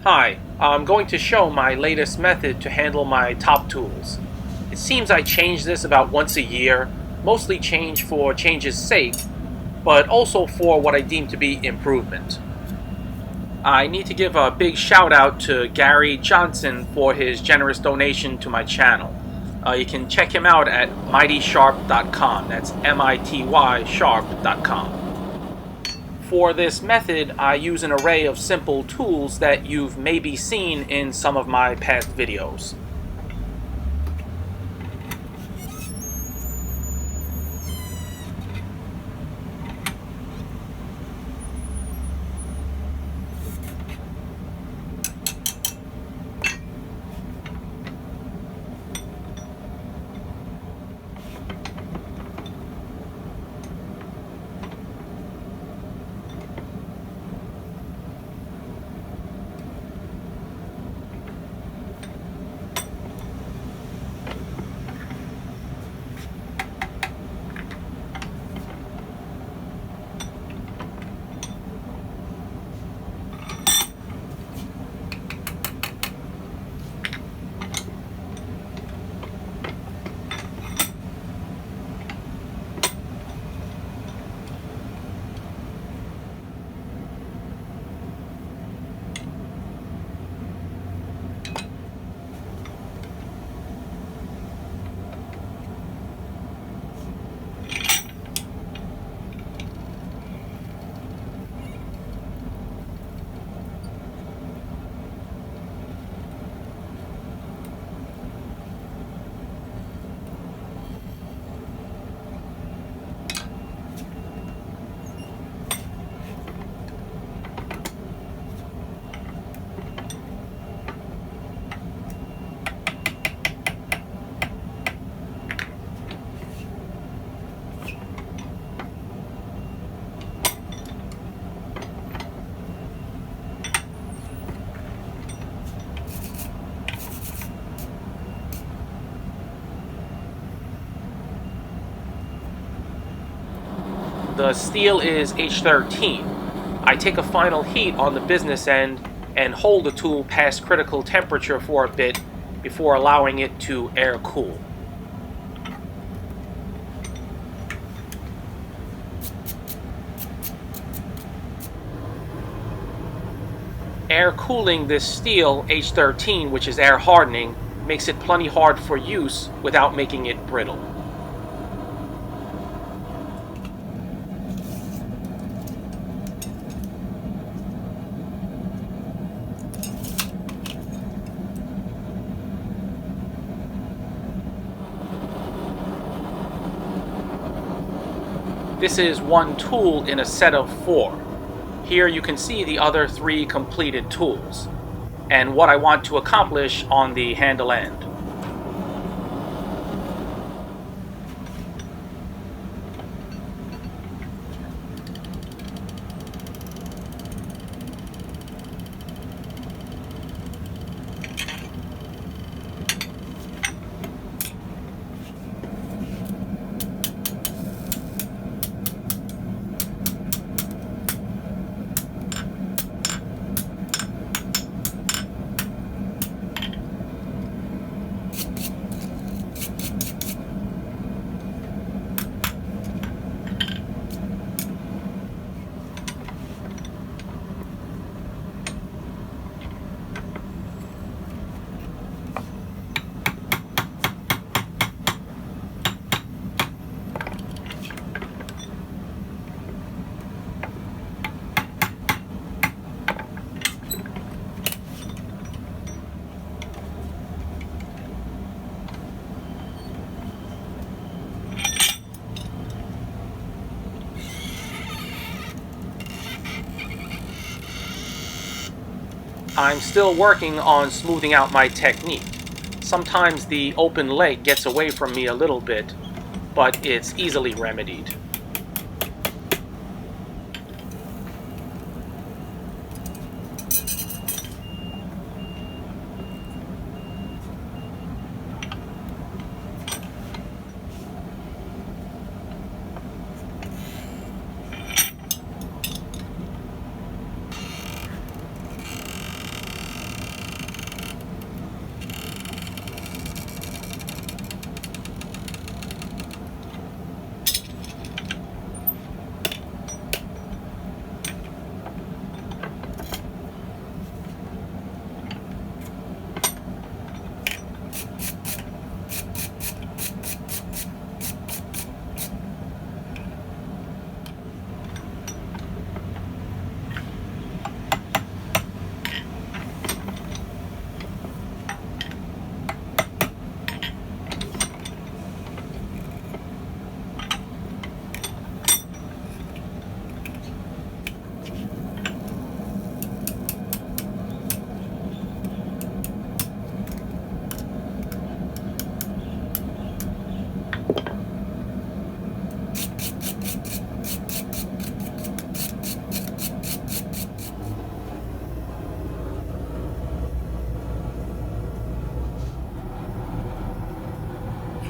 Hi, I'm going to show my latest method to handle my top tools. It seems I change this about once a year, mostly change for change's sake, but also for what I deem to be improvement. I need to give a big shout out to Gary Johnson for his generous donation to my channel. You can check him out at mitysharp.com. That's MITY sharp.com. For this method, I use an array of simple tools that you've maybe seen in some of my past videos. The steel is H13. I take a final heat on the business end and hold the tool past critical temperature for a bit before allowing it to air cool. Air cooling this steel H13, which is air hardening, makes it plenty hard for use without making it brittle. This is one tool in a set of 4. Here you can see the other 3 completed tools, and what I want to accomplish on the handle end. I'm still working on smoothing out my technique. Sometimes the open leg gets away from me a little bit, but it's easily remedied.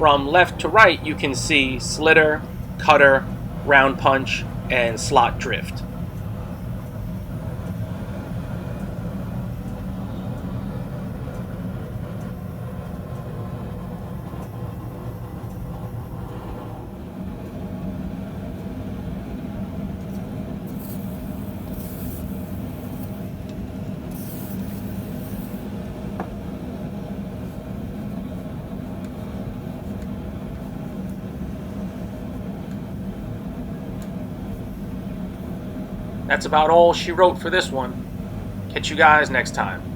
From left to right, you can see slitter, cutter, round punch, and slot drift. That's about all she wrote for this one. Catch you guys next time.